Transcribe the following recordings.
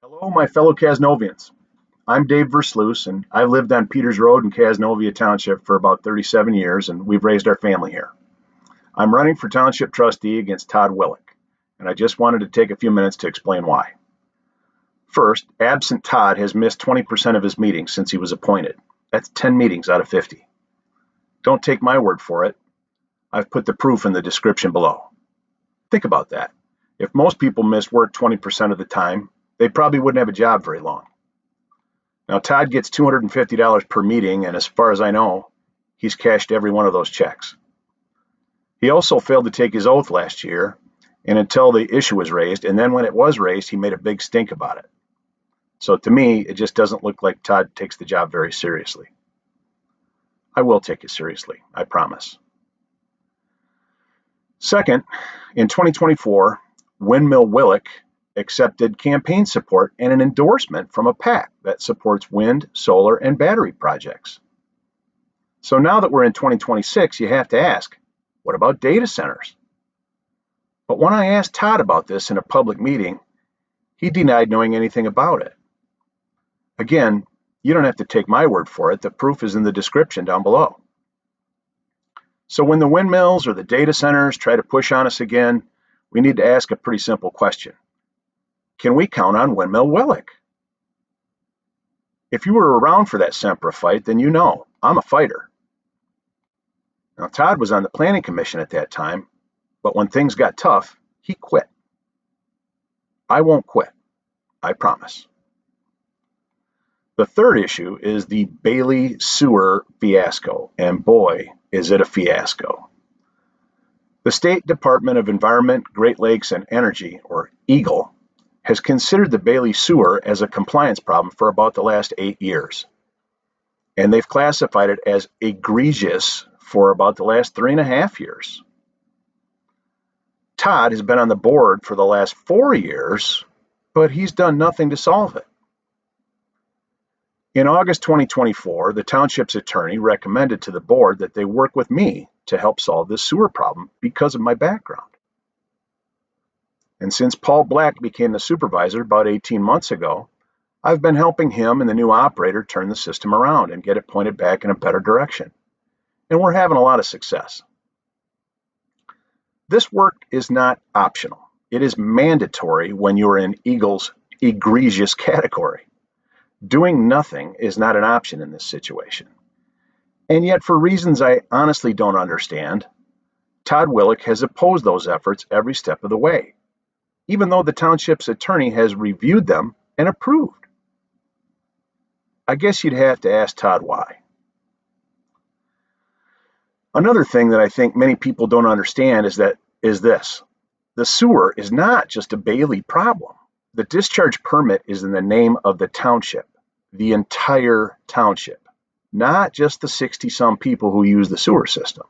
Hello, my fellow Casnovians. I'm Dave Versluis, and I've lived on Peters Road in Casnovia Township for about 37 years, and we've raised our family here. I'm running for Township Trustee against Todd Willick, and I just wanted to take a few minutes to explain why. First, absent Todd has missed 20% of his meetings since he was appointed. That's 10 meetings out of 50. Don't take my word for it. I've put the proof in the description below. Think about that. If most people miss work 20% of the time, they probably wouldn't have a job very long. Now, Todd gets $250 per meeting, and as far as I know, he's cashed every one of those checks. He also failed to take his oath last year, and until the issue was raised, and then when it was raised, he made a big stink about it. So to me, it just doesn't look like Todd takes the job very seriously. I will take it seriously, I promise. Second, in 2024, Windmill Willick accepted campaign support and an endorsement from a PAC that supports wind, solar, and battery projects. So now that we're in 2026, you have to ask, what about data centers? But when I asked Todd about this in a public meeting, he denied knowing anything about it. Again, you don't have to take my word for it. The proof is in the description down below. So when the windmills or the data centers try to push on us again, we need to ask a pretty simple question. Can we count on Windmill Willick? If you were around for that Sempra fight, then you know I'm a fighter. Now, Todd was on the Planning Commission at that time, but when things got tough, he quit. I won't quit, I promise. The third issue is the Bailey sewer fiasco, and boy, is it a fiasco. The State Department of Environment, Great Lakes, and Energy, or EGLE, has considered the Bailey sewer as a compliance problem for about the last 8 years. And they've classified it as egregious for about the last 3.5 years. Todd has been on the board for the last 4 years, but he's done nothing to solve it. In August 2024, the township's attorney recommended to the board that they work with me to help solve this sewer problem because of my background. And since Paul Black became the supervisor about 18 months ago, I've been helping him and the new operator turn the system around and get it pointed back in a better direction. And we're having a lot of success. This work is not optional. It is mandatory when you're in EGLE's egregious category. Doing nothing is not an option in this situation. And yet, for reasons I honestly don't understand, Todd Willick has opposed those efforts every step of the way, even though the township's attorney has reviewed them and approved. I guess you'd have to ask Todd why. Another thing that I think many people don't understand is this. The sewer is not just a Bailey problem. The discharge permit is in the name of the township, the entire township, not just the 60-some people who use the sewer system.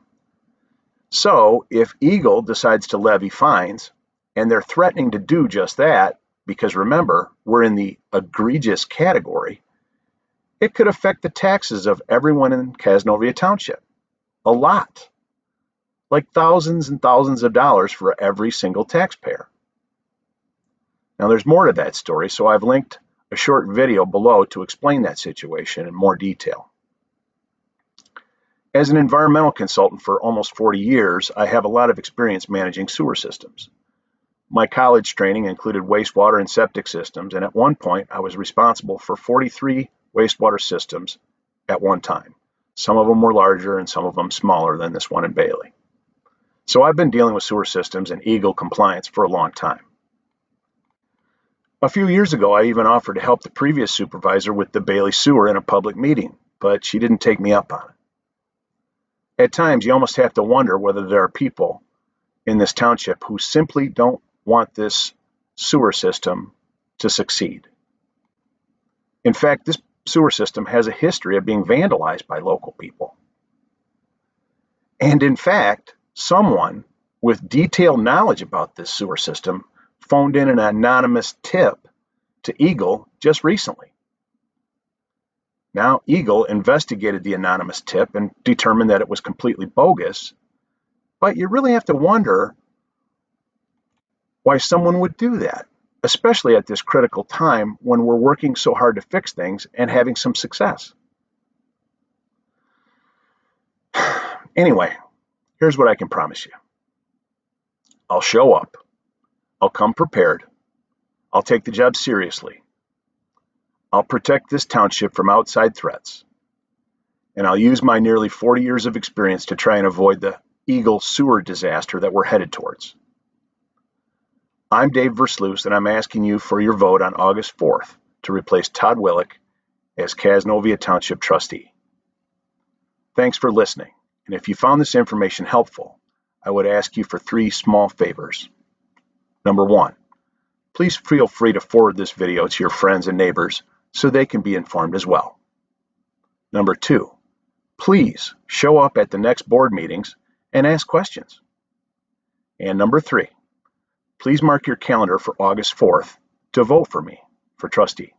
So if EGLE decides to levy fines, and they're threatening to do just that, because remember, we're in the egregious category, it could affect the taxes of everyone in Casnovia Township. A lot. Like thousands and thousands of dollars for every single taxpayer. Now there's more to that story, so I've linked a short video below to explain that situation in more detail. As an environmental consultant for almost 40 years, I have a lot of experience managing sewer systems. My college training included wastewater and septic systems, and at one point I was responsible for 43 wastewater systems at one time. Some of them were larger and some of them smaller than this one in Bailey. So I've been dealing with sewer systems and EGLE compliance for a long time. A few years ago, I even offered to help the previous supervisor with the Bailey sewer in a public meeting, but she didn't take me up on it. At times, you almost have to wonder whether there are people in this township who simply don't want this sewer system to succeed. In fact, this sewer system has a history of being vandalized by local people. And in fact, someone with detailed knowledge about this sewer system phoned in an anonymous tip to EGLE just recently. Now, EGLE investigated the anonymous tip and determined that it was completely bogus, but you really have to wonder why someone would do that. especially at this critical time when we're working so hard to fix things and having some success. Anyway, here's what I can promise you. I'll show up. I'll come prepared. I'll take the job seriously. I'll protect this township from outside threats. And I'll use my nearly 40 years of experience to try and avoid the EGLE sewer disaster that we're headed towards. I'm Dave Versluis, and I'm asking you for your vote on August 4th to replace Todd Willick as Casnovia Township Trustee. Thanks for listening, and if you found this information helpful, I would ask you for 3 small favors. Number 1, please feel free to forward this video to your friends and neighbors so they can be informed as well. Number 2, please show up at the next board meetings and ask questions. And number 3, please mark your calendar for August 4th to vote for me for trustee.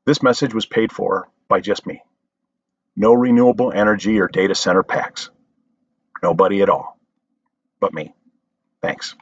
This message was paid for by just me. No renewable energy or data center PACs. Nobody at all. But me. Thanks.